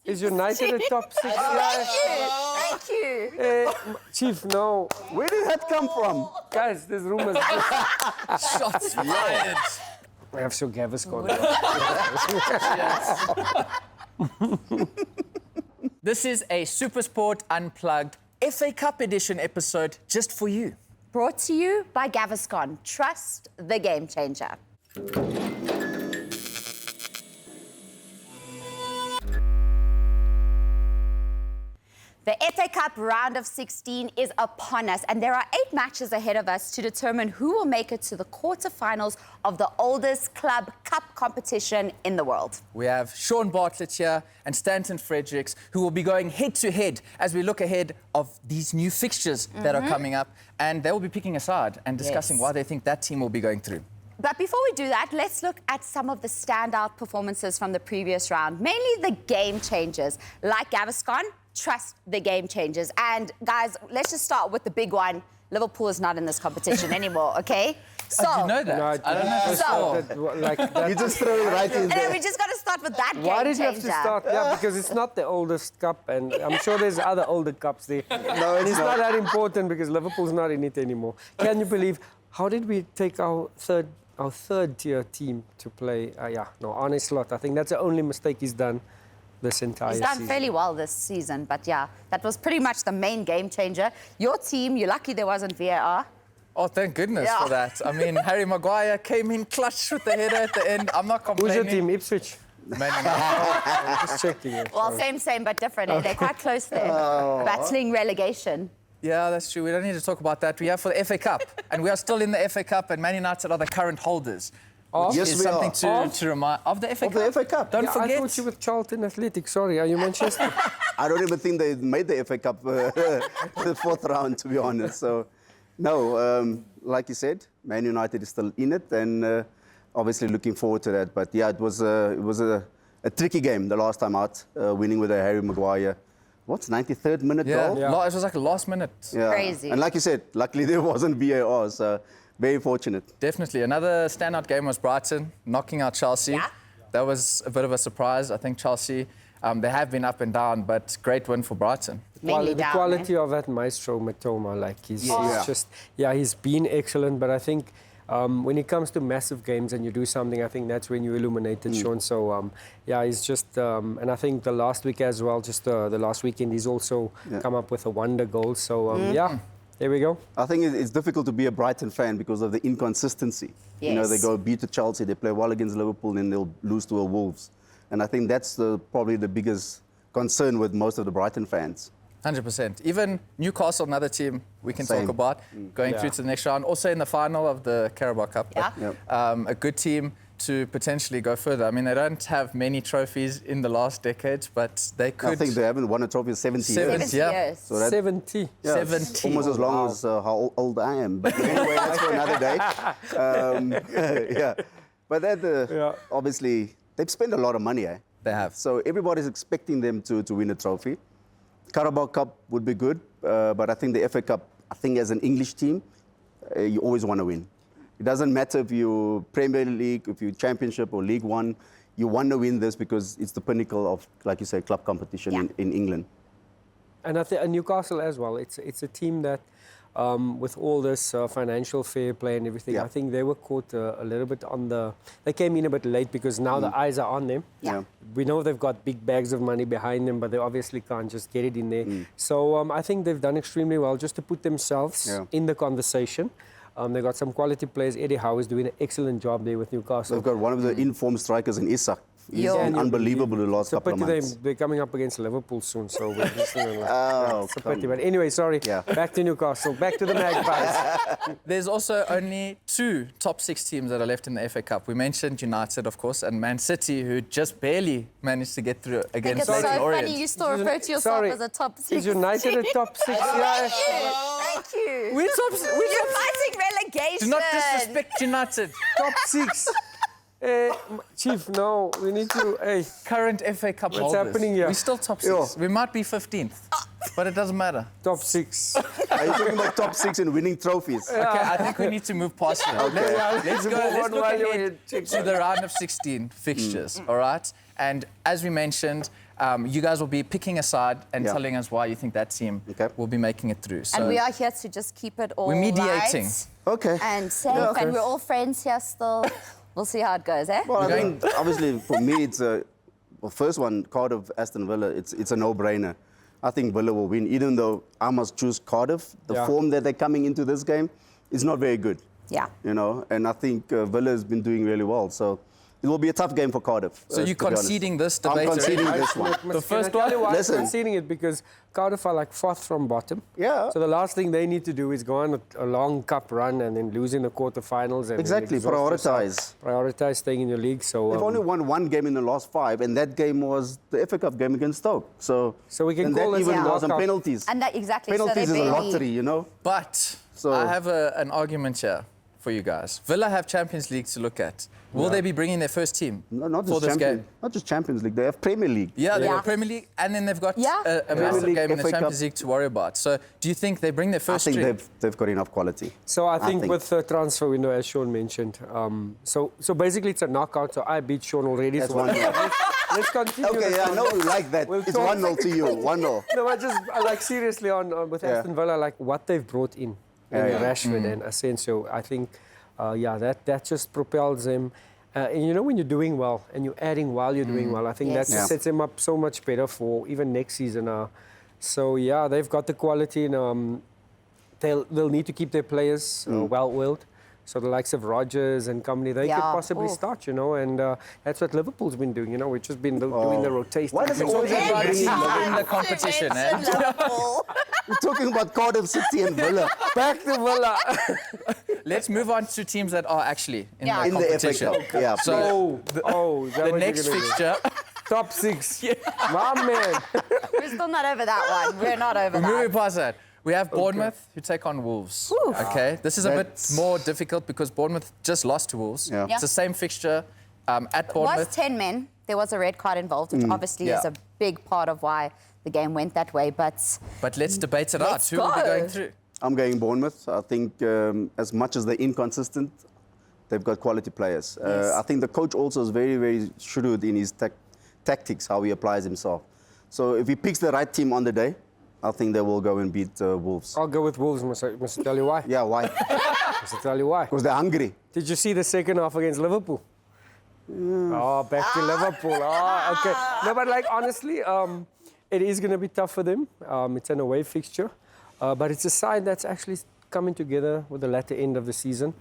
Is United a top 6 side? Thank you. Chief, no. Where did that come from? Guys, this room is... Shots fired. We have Sir Gaviscon. This is a SuperSport Unplugged FA Cup edition episode just for you. Brought to you by Gaviscon. Trust the game changer. The FA Cup round of 16 is upon us, and there are 8 matches ahead of us to determine who will make it to the quarterfinals of the oldest club cup competition in the world. We have Shaun Bartlett here and Stanton Fredricks, who will be going head-to-head as we look ahead of these new fixtures that are coming up, and they will be picking a side and discussing why they think that team will be going through. But before we do that, let's look at some of the standout performances from the previous round, mainly the game changers, like Gaviscon. Trust the game changers. And guys, let's just start with the big one. Liverpool is not in this competition anymore, okay? So, Do you know that? No, I don't know if you saw. You just throw it right in and then there. we just got to start with that Why game did you have to changer. start? Yeah, because it's not the oldest cup, and I'm sure there's other older cups there. No, And it's it's not not. that important because Liverpool's not in it anymore. Can you believe, how did we take our third tier team to play? Arne Slot. I think that's the only mistake he's done this entire He's done season. fairly well this season, but yeah, that was pretty much the main game changer. Your team, you're lucky there wasn't VAR. Oh, thank goodness for that. I mean, Harry Maguire came in clutch with the header at the end. I'm not Who's complaining. your team? Ipswich? Man United. Just checking it. Well, same, but different. They're quite close there, battling relegation. Yeah, that's true. We don't need to talk about that. We are for the FA Cup, and we are still in the FA Cup, and Man United are the current holders. Which Yes, is we something are. to remind of the FA Of Cup. the FA Cup. Don't I forget. thought you were Charlton Athletic. Sorry, are you Manchester? I don't even think they made the FA Cup the 4th round, to be honest. So, no, like you said, Man United is still in it, and obviously looking forward to that. But yeah, it was a tricky game the last time out, winning with a Harry Maguire. What's 93rd minute goal? Yeah. It was like a last minute. Yeah. Crazy. And like you said, luckily there wasn't VAR, so very fortunate. Definitely. Another standout game was Brighton knocking out Chelsea. Yeah. That was a bit of a surprise. I think Chelsea, they have been up and down, but great win for Brighton. Mainly The down, quality of that maestro, Matoma, like he's just, he's been excellent. But I think when it comes to massive games and you do something, I think that's when you illuminated Shaun. So he's just, and I think the last week as well, just the last weekend, he's also come up with a wonder goal. So there we go. I think it's difficult to be a Brighton fan because of the inconsistency. You know, they Yes. go beat to Chelsea, they play well against Liverpool, and they'll lose to a Wolves. And I think that's probably the biggest concern with most of the Brighton fans. 100%. Even Newcastle, another team we can Same. talk about, going through to the next round. Also in the final of the Carabao Cup. Yeah. But, a good team to potentially go further. I mean, they don't have many trophies in the last decades, but they could. I think they haven't won a trophy in 70 years. 70 Yeah. years. So that, 70. yeah, it's 70. almost as long as how old I am. But anyway, that's for another day. Yeah. But that, obviously, they've spent a lot of money, eh? They have. So everybody's expecting them to win a trophy. Carabao Cup would be good, but I think the FA Cup, I think as an English team, you always want to win. It doesn't matter if you're Premier League, if you're Championship or League One, you want to win this because it's the pinnacle of, like you said, club competition in England. And I think Newcastle as well. It's a team that, with all this financial fair play and everything, I think they were caught a little bit on the... They came in a bit late because now the eyes are on them. Yeah. We know they've got big bags of money behind them, but they obviously can't just get it in there. So I think they've done extremely well just to put themselves in the conversation. They've got some quality players. Eddie Howe is doing an excellent job there with Newcastle. They've got one of the informed strikers in Isak. He's been unbelievable the last couple of months. They're coming up against Liverpool soon, so we're just it's a come pity. But anyway, sorry. Yeah. Back to Newcastle. Back to the Magpies. There's also only 2 top 6 teams that are left in the FA Cup. We mentioned United, of course, and Man City, who just barely managed to get through I think against it's so Leyton Orient. funny you still refer to yourself as a top 6. Is United a top 6? Thank you. We're top, You're fighting relegation. Do not disrespect United. Top 6. Chief, no, we need to... Hey, Current FA Cup what's holders. happening here? We're still top 6. We might be 15th, but it doesn't matter. Top 6. Are you talking about top 6 and winning trophies? Okay, I think we need to move past here. Let's look ahead to the round of 16 fixtures, all right? And as we mentioned, You guys will be picking a side and Yeah. telling us why you think that team will be making it through. So And we are here to just keep it all we're mediating. right Okay. and safe, Yeah, okay. and we're all friends here still. We'll see how it goes, eh? Well, I think obviously for me it's first one, Cardiff, Aston Villa. It's a no-brainer. I think Villa will win, even though I must choose Cardiff. The form that they're coming into this game is not very good. Yeah. You know, and I think Villa has been doing really well. So it will be a tough game for Cardiff. So you're to be honest. conceding this debate I'm conceding already? this one. The first one? one? Listen. Conceding it because Cardiff are like fourth from bottom. Yeah. So the last thing they need to do is go on a long cup run and then lose in the quarterfinals. And Exactly, then exhaust yourself. prioritize. Prioritize staying in your league. So They've only won one game in the last 5, and that game was the FA Cup game against Stoke. So we can and call that this even a was on knockout. penalties. And that exactly. Penalties so is a they lottery, you know. But So- I have an argument here for you guys. Villa have Champions League to look at. Will they be bringing their first team No, not for just this Champions, game? not just Champions League. They have Premier League. Yeah, they Yeah. have Premier League, and then they've got Yeah. a massive League, game in the FA Cup. Champions League to worry about. So do you think they bring their I first think string? they've got enough quality. So I think think. with the transfer window, as Shaun mentioned, so basically it's a knockout. So I beat Shaun already. That's So 1-0. let's continue. Okay, this yeah, I one. know you like that. We'll It's talk- 1-0 to you. 1-0. No, I just like seriously on with Yeah. Aston Villa, like what they've brought in, Rashford and Asensio. I think, that just propels them. And you know, when you're doing well and you're adding while you're doing well, I think Yes. that Yeah. sets them up so much better for even next season. So yeah, they've got the quality, and they'll need to keep their players well-willed. So the likes of Rodgers and company, they could Yeah. possibly Oof. start, you know, and that's what Liverpool's been doing. You know, we've just been doing the rotation. Why does it always have to bring in in the competition, eh? We're talking about Cardiff City and Villa. Back to Villa. Let's move on to teams that are actually in Yeah. the In the FA competition. Cup. Yeah, So please. Is that the what next you're gonna do? fixture, Top 6. My man. We're still not over that one. We're not over moving that. past that, we have Bournemouth who take on Wolves. Okay, this is a bit That's- more difficult because Bournemouth just lost to Wolves. Yeah. It's the same fixture at It was Bournemouth. 10 men. There was a red card involved, which obviously is Yeah. a big part of why the game went that way. But But let's debate it out. Let's Who will be go. going through? I'm going Bournemouth. I think as much as they're inconsistent, they've got quality players. Yes. I think the coach also is very, very shrewd in his tactics, how he applies himself. So if he picks the right team on the day, I think they will go and beat Wolves. I'll go with Wolves, must tell you why. Yeah, why? Must tell you why. Because they're hungry. Did you see the second half against Liverpool? Oh, back to Liverpool. Oh, okay. No, but like honestly, it is going to be tough for them. It's an away fixture, but it's a side that's actually coming together with the latter end of the season.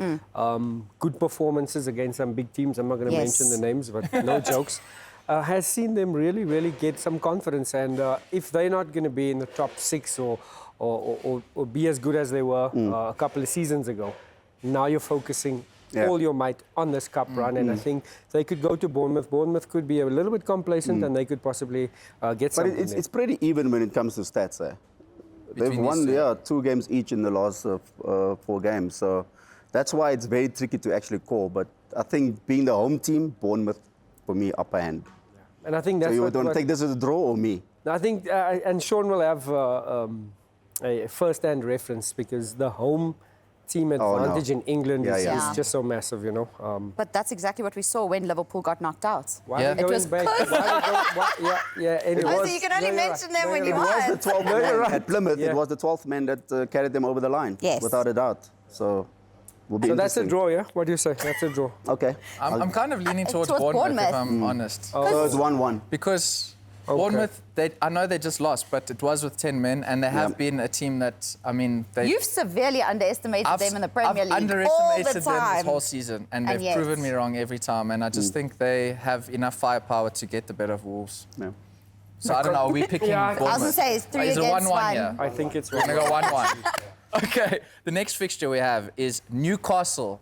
Good performances against some big teams. I'm not going to Yes. mention the names, but no jokes. Has seen them really, really get some confidence. And if they're not going to be in the top 6 or be as good as they were a couple of seasons ago, now you're focusing all your might on this cup run. And I think they could go to Bournemouth. Bournemouth could be a little bit complacent and they could possibly get But something it's, there. it's pretty even when it comes to stats. They've Between won these two. 2 games each in the last 4 games. So that's why it's very tricky to actually call. But I think being the home team, Bournemouth, for me, upper hand. And I think So that's you what, want to take this as a draw or me? I think, and Shaun will have a first-hand reference because the home team advantage in England is yeah. just so massive, you know. but that's exactly what we saw when Liverpool got knocked out. Why Yeah. are we It going was back? close. And it Oh, so was. you can only no, you're mention right. them No, when you're you right. won. It was the 12th No, you're man right. at Plymouth. Yeah. It was the 12th man that carried them over the line, Yes. without a doubt. So will be So that's a interesting. draw, yeah? What do you say? That's a draw. Okay. I'm kind of leaning towards Towards Bournemouth, if Bournemouth. I'm honest. So it's 1-1. Because Bournemouth, I know they just lost, but it was with 10 men, and they have been a team that, I mean, You've severely underestimated them in the Premier I've League underestimated all the them time. this whole season, and And they've yet- proven me wrong every time. And I just think they have enough firepower to get the better of Wolves. Yeah. So I don't know. Are we picking Yeah, I was Bournemouth? gonna say it's 3 Is it against 1-1 1. here? I think it's We're going to go 1-1. Okay, the next fixture we have is Newcastle,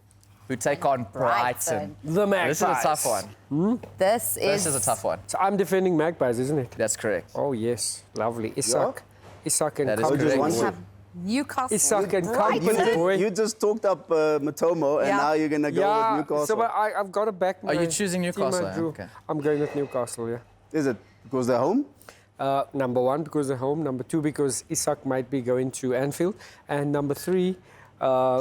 who take on Brighton. the Magpies. This is a tough one. This This is a tough one. So I'm defending Magpies, isn't it? That's correct. Oh, yes. Lovely. Isak. Isak and That is company. correct. boy. Just one have Newcastle. Isak and Brighton. company, boy. You just talked up Matomo, and Yeah. now you're going to go with Newcastle. So but I've got to back my Are you choosing team I Newcastle? drew. Okay. I'm going with Newcastle, yeah. Is it because they're home? Number 1, because they're home. Number 2, because Isak might be going to Anfield. And number 3,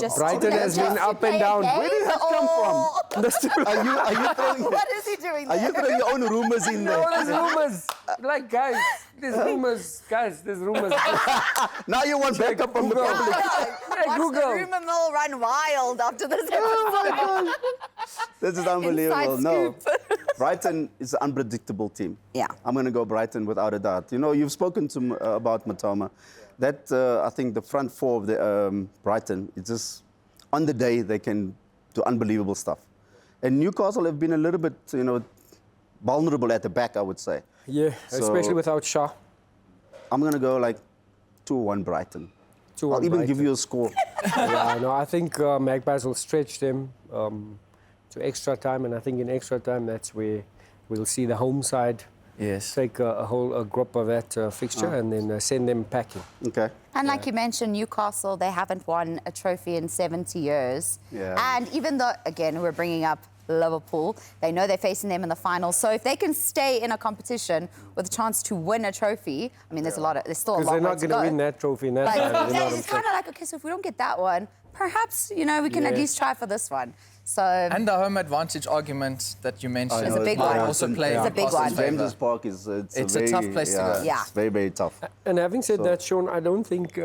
Just Brighton has been up and down. Where did that come from? Are you throwing? What is he doing Are there? you throwing your own rumors in there? No, there's rumors. Like, guys, there's rumors. Guys, there's rumors. Now you want backup from the Google. public. Watch Google. the rumour mill run wild after this episode. This is unbelievable. Inside No, scoop. Brighton is an unpredictable team. Yeah. I'm going to go Brighton without a doubt. You know, you've spoken to about Matoma. That I think the front four of the Brighton, it's just on the day they can do unbelievable stuff. And Newcastle have been a little bit, you know, vulnerable at the back, I would say. Yeah, So- especially without Shaw. I'm going to go like 2-1 Brighton. 2-1 I'll even give Brighton. you a score. Yeah, no, I think Magpies will stretch them to extra time, and I think in extra time that's where we'll see the home side Yes. take a group of that fixture and then send them packing. Okay. And like you mentioned, Newcastle, they haven't won a trophy in 70 years. Yeah. And even though, again, we're bringing up Liverpool, they know they're facing them in the final. So if they can stay in a competition with a chance to win a trophy, I mean, there's still a Because long they're way not to going to go. win that trophy in that But time. You know what I'm it's saying? kind of like, okay, so if we don't get that one, perhaps, you know, we can at Yeah. least try for this one. So And the home advantage argument that you mentioned It's a big might one. also play It's a in big Arsenal's one. favour. James's Park is It's a tough place to go. Yeah. It's very, very tough. And having said So- that, Sean, I don't think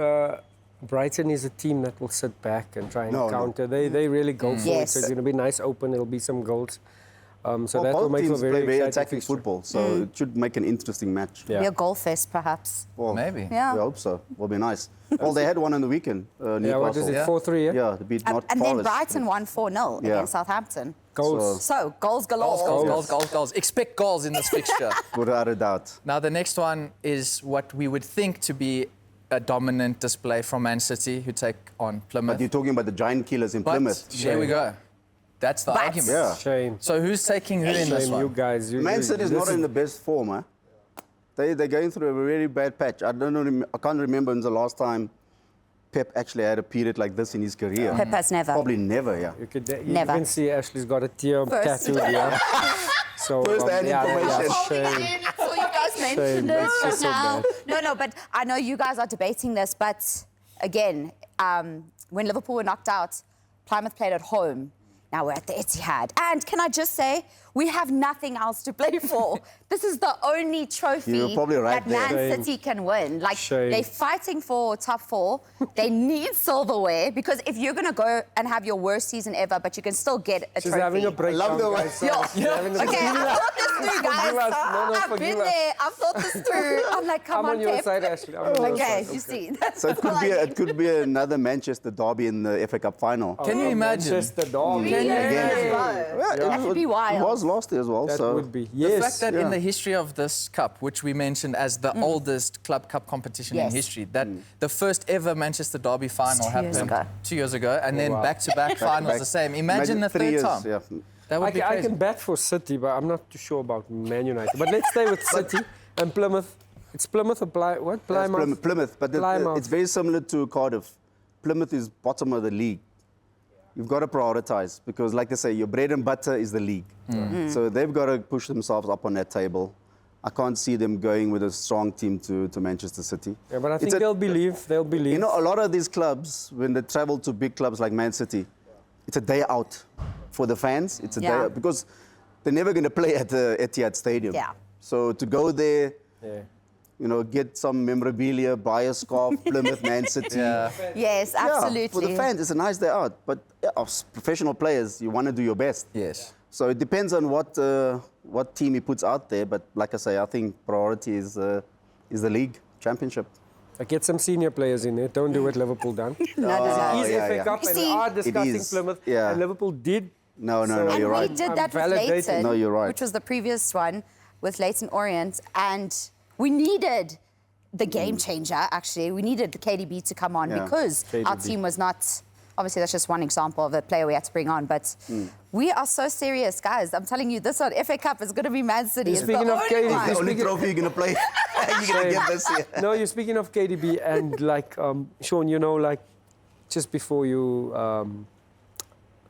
Brighton is a team that will sit back and try and No, no. counter. They really go for it. Yes. So it's going to be nice open. It'll be some goals. So Well, that will both make for a teams very play very exciting attacking fixture. football, so it should make an interesting match. Yeah. be a goal fest, perhaps. Well, Maybe. Yeah. I hope so. Will be nice. Well, they had one on the weekend. Yeah, Newcastle. what is it, Yeah. 4-3, yeah? Yeah, they beat not And then Forest. Brighton won 4-0 Yeah. against Southampton. Goals. So, goals galore. Goals. Expect goals in this fixture. Without a doubt. Now, the next one is what we would think to be a dominant display from Man City, who take on Plymouth. But you're talking about the giant killers in But Plymouth. there we go. That's the But- argument. Yeah. Shame. So who's taking who in this Shame, you one? guys. Man City is not in the best form, huh? They're going through a very bad patch. I can't remember when the last time Pep actually had a period like this in his career. Pep has never. Probably never, yeah. You Never. can see Ashley's got a tear First. tattooed here. So, First-hand information. shame. I saw you guys mentioned Shame. It's just so now. bad. No, but I know you guys are debating this, but again, when Liverpool were knocked out, Plymouth played at home. Now we're at the Etihad. And can I just say, we have nothing else to play for. This is the only trophy You're probably right that Man there. City can win. Like, Shame. they're fighting for top four. They need silverware, because if you're going to go and have your worst season ever, but you can still get a She's trophy. having a breakdown. love the way- guys. Sorry, she's having a Okay, I've thought this through, guys. Forgive us. No, I've forgive been us. there. I've thought this through. I'm like, come I'm on, on your Pep. side, Ashley. I'm on your Okay, side. you see. That's So it all I need. it could be another Manchester derby in the FA Cup final. Can you imagine? Manchester dog. Can you imagine? That would be wild. It was last year as well. That so would be. The Yes. fact that in yeah. the history of this cup, which we mentioned as the oldest club cup competition Yes. in history, that the first ever Manchester derby final 2 years happened ago. 2 years ago, and then wow. back-to-back finals the same. Imagine the 3 third years, time. Yeah. That would be I crazy. can bat for City, but I'm not too sure about Man United. But let's stay with City and Plymouth. It's Plymouth or what? It's Plymouth? Plymouth, but Plymouth. it's very similar to Cardiff. Plymouth is bottom of the league. You've got to prioritize because, like they say, your bread and butter is the league. So they've got to push themselves up on that table. I can't see them going with a strong team to Manchester City. Yeah, but I It's think they'll believe. They'll believe. You know, a lot of these clubs, when they travel to big clubs like Man City, it's a day out for the fans. It's a day Yeah. out because they're never going to play at the Etihad Stadium. Yeah. So to go there, Yeah. you know, get some memorabilia, buy a scarf, Plymouth, Man City. Yeah. Yes, Yeah, absolutely. for the fans, it's a nice day out. But yeah, as professional players, you want to do your best. Yes. So it depends on what team he puts out there. But like I say, I think priority is the league championship. Get some senior players in there. Don't do what Liverpool done. No, no, no. It is yeah, FA yeah. Cup You and see- we are It discussing is, Plymouth. yeah. And Liverpool did. No, And you're right. we did I'm that with validated. Leighton, No, you're right. which was the previous one with Leighton Orient, and we needed the game changer, actually. We needed the KDB to come on Yeah. because our KDB. team was not... Obviously, that's just one example of a player we had to bring on, but we are so serious, guys. I'm telling you, this one, FA Cup, is going to be Man City. It's the Speaking of only KDB, one. The only Speaking- trophy you're going to play, you're going to get this year. No, you're speaking of KDB and like, Sean, you know, like just before you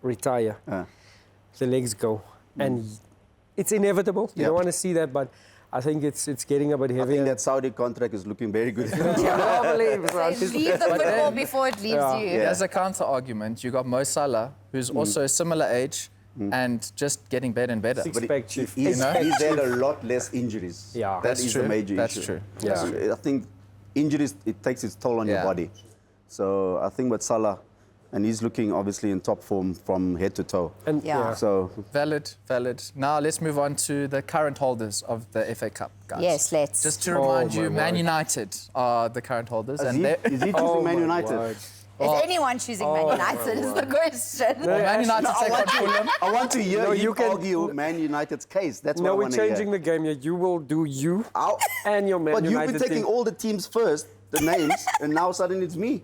retire, the legs go. And it's inevitable. You don't want to see that, but I think it's getting a bit I heavy. think that Saudi contract is looking very good. Probably. Say, leave the football before it leaves you. As a counter-argument, you got Mo Salah, who's also a similar age and just getting better and better. Six-pack, chief. He's had a lot less injuries. Yeah. That is true. the major That's issue. true. Yeah. I think injuries, it takes its toll on your body. So I think with Salah, and he's looking obviously in top form from head to toe. And, Yeah. So Valid. Now let's move on to the current holders of the FA Cup, guys. Yes, let's. Just to remind my you, Man word. United are the current holders. is And he, they're- is he choosing Man my United? word. Is anyone choosing Man United is the question. Man United No, take on Fulham. I want to hear No, you you can- argue Man United's case. That's what No, I we're want to hear. changing the game here. You will do you Ow. and your Man But United you've been taking team. all the teams first, the names, and now suddenly it's me.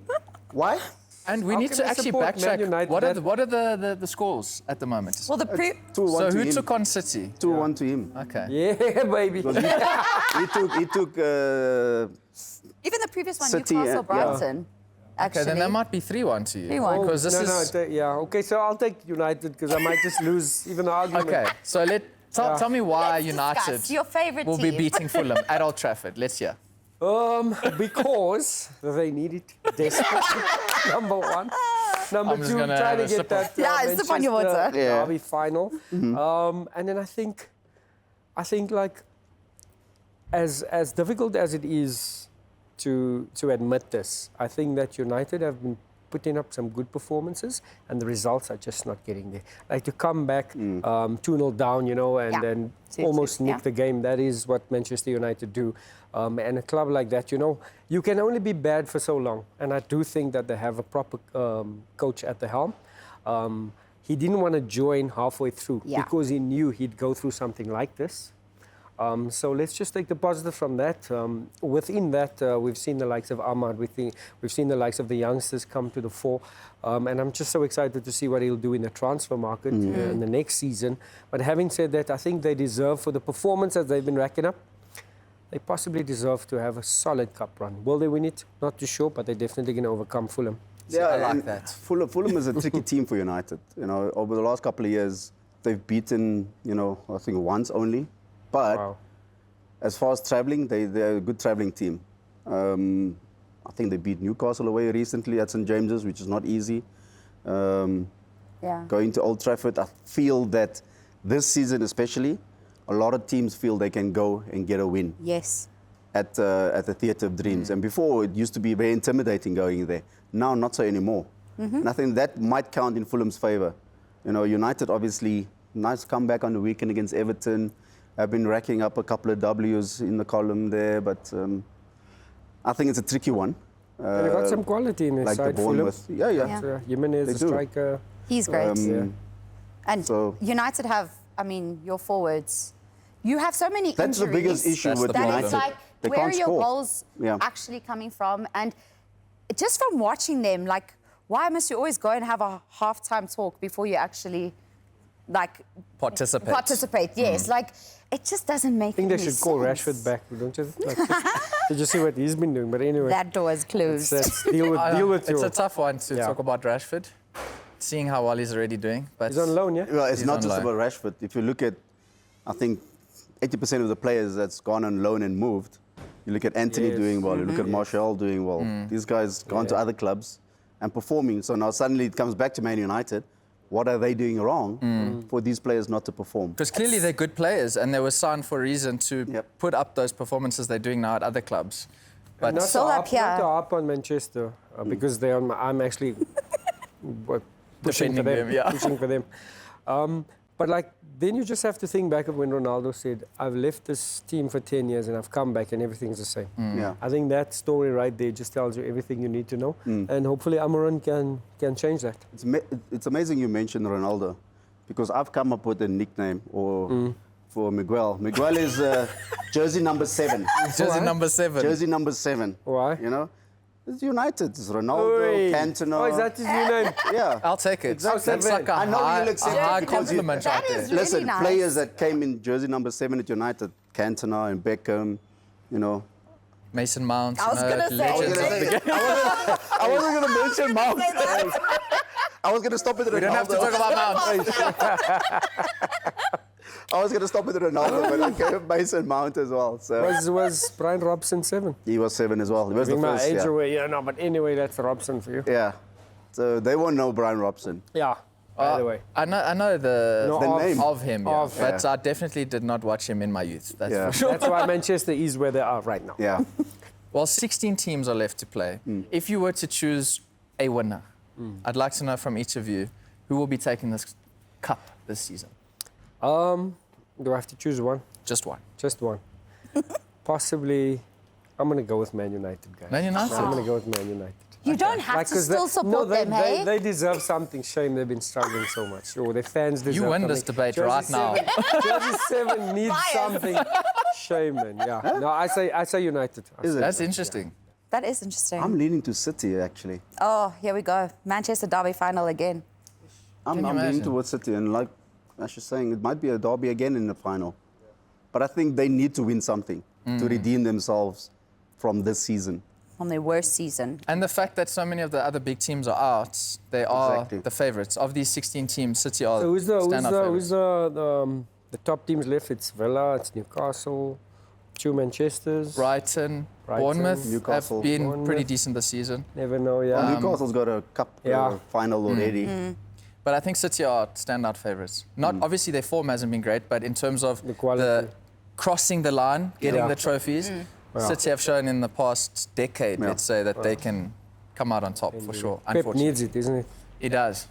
Why? And we How need can to I actually support Man backtrack. United? What are the scores at the moment? Well, the 2-1 So to who him. took on City? 2-1 to him. Okay. Yeah, baby. Because he took even the previous one, City, Newcastle, yeah. Brighton. Actually, Okay, then that might be 3-1 to you. 3-1. Because this no, is... yeah. Okay, so I'll take United because I might just lose even the argument. Okay, so tell me why Let's United discuss your favourite will be team. beating Fulham at Old Trafford. Let's hear. Because they need it desperately. Number one. Number I'm just two, gonna trying to have a get sip of- that Yeah, sip on your Manchester water. Yeah. derby final. And then I think like as difficult as it is to admit this, I think that United have been putting up some good performances and the results are just not getting there. Like to come back 2-0 down, and Yeah. then 2-2, almost nick yeah. the game. That is what Manchester United do. And a club like that, you can only be bad for so long. And I do think that they have a proper coach at the helm. He didn't want to join halfway through because he knew he'd go through something like this. So let's just take the positive from that. Within that, we've seen the likes of Ahmad. We've seen the likes of the youngsters come to the fore. And I'm just so excited to see what he'll do in the transfer market in the next season. But having said that, I think they deserve, for the performance that they've been racking up, they possibly deserve to have a solid cup run. Will they win it? Not too sure, but they're definitely going to overcome Fulham. Yeah, I like and that. Fulham is a tricky team for United. Over the last couple of years, they've beaten, I think once only. But Wow. as far as travelling, they're a good travelling team. I think they beat Newcastle away recently at St James's, which is not easy. Going to Old Trafford, I feel that this season especially, a lot of teams feel they can go and get a win Yes. at the Theatre of Dreams. And before, it used to be very intimidating going there. Now, not so anymore. And I think that might count in Fulham's favour. United, obviously, nice comeback on the weekend against Everton. Have been racking up a couple of W's in the column there, but I think it's a tricky one. And they got some quality in their like side, the Fulham. Bournemouth. Yeah. So, Jimenez, They the do. striker. He's great. And so- United have, your forwards. You have so many That's the injuries. biggest issue That's with the That United. it's like, They where are can't your score. goals Yeah. actually coming from? And just from watching them, like, why must you always go and have a halftime talk before you actually, Participate. Yes, like, it just doesn't make I think they any should call sense. Rashford back, don't you? Did you see what he's been doing? But anyway, That door is closed. that's deal with It's you. a tough one to talk about Rashford, seeing how well he's already doing. But He's on loan, yeah? Well, it's He's not on just loan. about Rashford. If you look at, I think, 80% of the players that's gone on loan and moved, you look at Anthony Yes. doing well, you look at Martial doing well. These guys gone to other clubs and performing. So now suddenly it comes back to Man United. What are they doing wrong for these players not to perform? Because clearly they're good players and they were signed for a reason to Yep. put up those performances they're doing now at other clubs. But Not to Still up harp- here. Not to harp on Manchester, because I'm actually pushing for Defending them. them, yeah. Pushing for them. But then you just have to think back of when Ronaldo said, "I've left this team for 10 years and I've come back and everything's the same." Yeah. I think that story right there just tells you everything you need to know, and hopefully Amaran can change that. It's amazing you mentioned Ronaldo, because I've come up with a nickname for Miguel. Miguel is jersey number 7. jersey number 7. Jersey number 7. Why? It's United. It's Ronaldo, Oi. Cantona. Oh, is that his new name? Yeah. I'll take it. Exactly. That's like a I know high, you'll a accept it high because you- compliment That right is there. really Listen, nice. players that came in jersey number 7 at United, Cantona and Beckham, Mason Mount. I was gonna say, legends of the game. I wasn't going to mention Mount. I was going to stop it at We don't have to talk about Mount. I was going to stop with Ronaldo, but okay, Mason Mount as well. So Was Brian Robson 7? he was 7 as well. He was the Bring my first. age Yeah. away. Yeah, no, but anyway, that's Robson for you. Yeah. So they won't know Brian Robson. Yeah. By the way. I know the name. of him, yeah. Of, but I definitely did not watch him in my youth. That's Yeah. for sure. That's why Manchester is where they are right now. Yeah. Well, 16 teams are left to play. If you were to choose a winner, I'd like to know from each of you who will be taking this cup this season. Do I have to choose one? Just one. Just one. Possibly, I'm going to go with Man United, guys. Man United? I'm going to go with Man United. You don't have Like, to 'cause still support them, hey? They deserve something. Shame they've been struggling so much. Or their fans deserve You win something. this debate Jersey right now. 7, Jersey 7 needs Bias. something. Shame, man. Yeah. No, I say United. Is it? That's interesting. That is interesting. I'm leaning to City, actually. Oh, here we go. Manchester derby final again. I'm you leaning imagine? towards City. And like Ash is saying, it might be a derby again in the final. But I think they need to win something to redeem themselves from this season. On their worst season. And the fact that so many of the other big teams are out, they are Exactly. the favourites. Of these 16 teams, City are So who's favourites. the top teams left? It's Villa, it's Newcastle, 2 Manchesters. Brighton, Brighton, Bournemouth Newcastle. have been Bournemouth. pretty decent this season. Never know, yeah. Well, Newcastle's got a cup Yeah. final already. But I think City are standout favourites. Not obviously their form hasn't been great, but in terms of The quality. crossing the line, getting Yeah. the trophies, Yeah. City have shown in the past decade, Yeah. let's say, that they can come out on top for sure. Pep Unfortunately, needs it, isn't it? he does.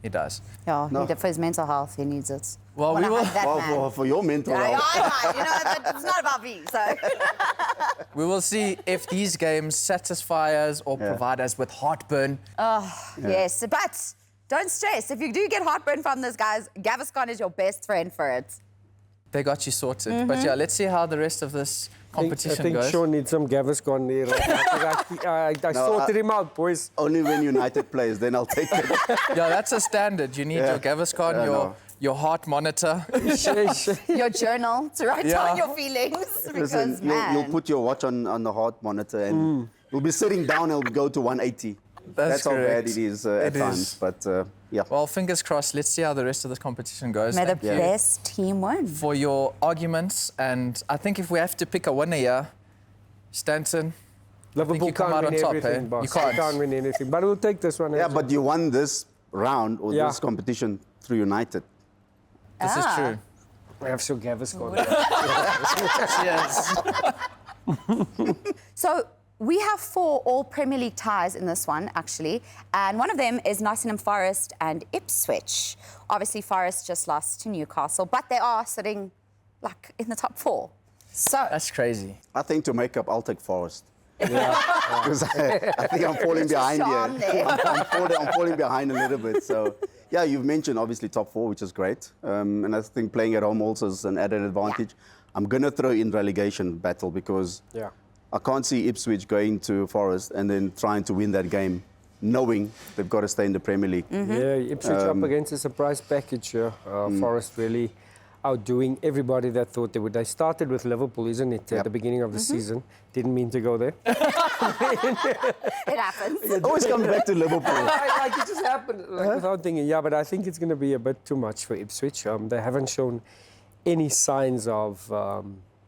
He does. Yeah, No. for his mental health, he needs it. Well, Wanna we will. hug that man. Well, for your mental Yeah, health. I know, you know, but it's not about me, so. We will see if these games satisfy us or Yeah. provide us with heartburn. Yes, but don't stress. If you do get heartburn from this, guys, Gaviscon is your best friend for it. They got you sorted. But yeah, let's see how the rest of this competition I think goes. Shaun needs some Gaviscon there. I sorted him out, boys. Only when United plays, then I'll take it. Yeah, that's a standard. You need Yeah. your Gaviscon, Yeah, your no. your heart monitor. Your journal to write Yeah. down your feelings. Because, Listen, man. you'll put your watch on the heart monitor and you'll be sitting down and it'll go to 180. That's how bad correct. it is at It times. is. But yeah. Well, fingers crossed. Let's see how the rest of this competition goes. May the Thank you best team win. for your arguments. And I think if we have to pick a winner here, Stanton, Liverpool you come can't out win on top, everything, eh? boss. You can't. win anything. But we'll take this one. Yeah, as but you won this round or Yeah. this competition through United. this is true. we have so Gaviscon. Yes. So we have 4 all Premier League ties in this one, actually. And one of them is Nottingham Forest and Ipswich. Obviously, Forest just lost to Newcastle, but they are sitting, like, in the top 4. So, That's crazy. I think to make up, I'll take Forest. Because I think I'm falling behind charm here. there. I'm falling behind a little bit. So, yeah, you've mentioned obviously top 4, which is great. And I think playing at home also is an added advantage. I'm going to throw in relegation battle because Yeah. I can't see Ipswich going to Forest and then trying to win that game, knowing they've got to stay in the Premier League. Yeah, Ipswich up against a surprise package here. Forest really outdoing everybody that thought they would. They started with Liverpool, isn't it, at the beginning of the season. Didn't mean to go there. it happens. It always comes back to Liverpool. Like it just happened without thinking. Yeah, but I think it's going to be a bit too much for Ipswich. They haven't shown any signs of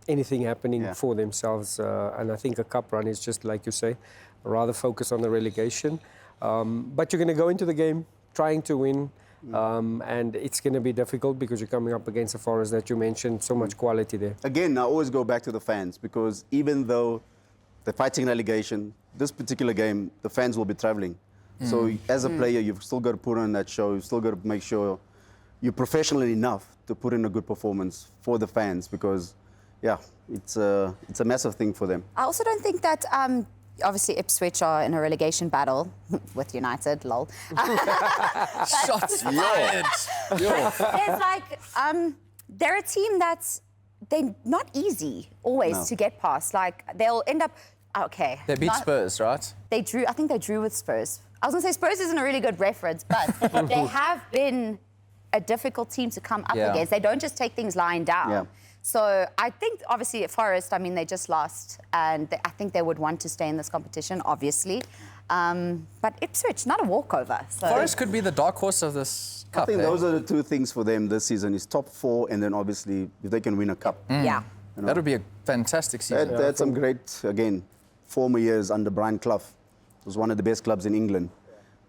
anything happening for themselves. And I think a cup run is just, like you say, rather focus on the relegation. But you're going to go into the game trying to win. And it's going to be difficult because you're coming up against a Forest that you mentioned, so much quality there. Again, I always go back to the fans because even though they're fighting relegation, this particular game, the fans will be travelling. So as a player, you've still got to put on that show. You've still got to make sure you're professional enough to put in a good performance for the fans because, yeah, it's a massive thing for them. I also don't think that, obviously, Ipswich are in a relegation battle with United, lol. Shots fired. It's like, they're a team that's, they're not easy always to get past. Like, they'll end up, okay. They beat Spurs, right? I think they drew with Spurs. I was going to say Spurs isn't a really good reference, but they have been a difficult team to come up Yeah. against. They don't just take things lying down. Yeah. So I think, obviously, at Forest, I mean, they just lost, and I think they would want to stay in this competition, obviously. But Ipswich, not a walkover. So. Forest could be the dark horse of this cup. I think eh? those are the two things for them this season is top 4, and then obviously if they can win a cup. Yeah. You know. That would be a fantastic season. They had some great, again, former years under Brian Clough. It was one of the best clubs in England.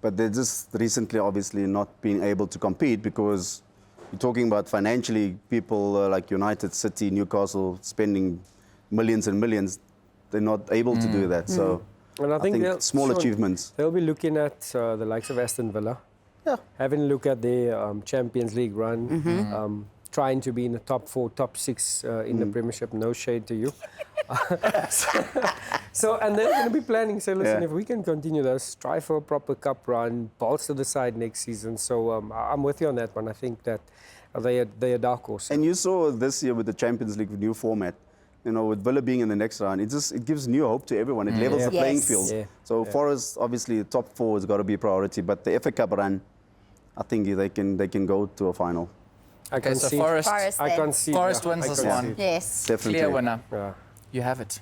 But they're just recently, obviously, not being able to compete because you're talking about financially, people like United, City, Newcastle spending millions and millions. They're not able to do that. So And I think small Shaun, achievements. They'll be looking at the likes of Aston Villa. Yeah. Having a look at their Champions League run. Trying to be in the top 4, top 6 in the Premiership. No shade to you. So, and they're going to be planning, say, listen, if we can continue this, strive for a proper cup run, bolster the side next season. So I'm with you on that one. I think that they're a dark horse. And you saw this year with the Champions League, with new format, you know, with Villa being in the next round, it gives new hope to everyone. It levels the playing Yes. field. Yeah. So Forest, obviously, the top 4 has got to be a priority. But the FA Cup run, I think they can go to a final. I Okay, can so see. Forest, Forest I then. can see. Forest yeah, wins I this can one. see. Yes. Definitely. clear winner. Yeah. You have it.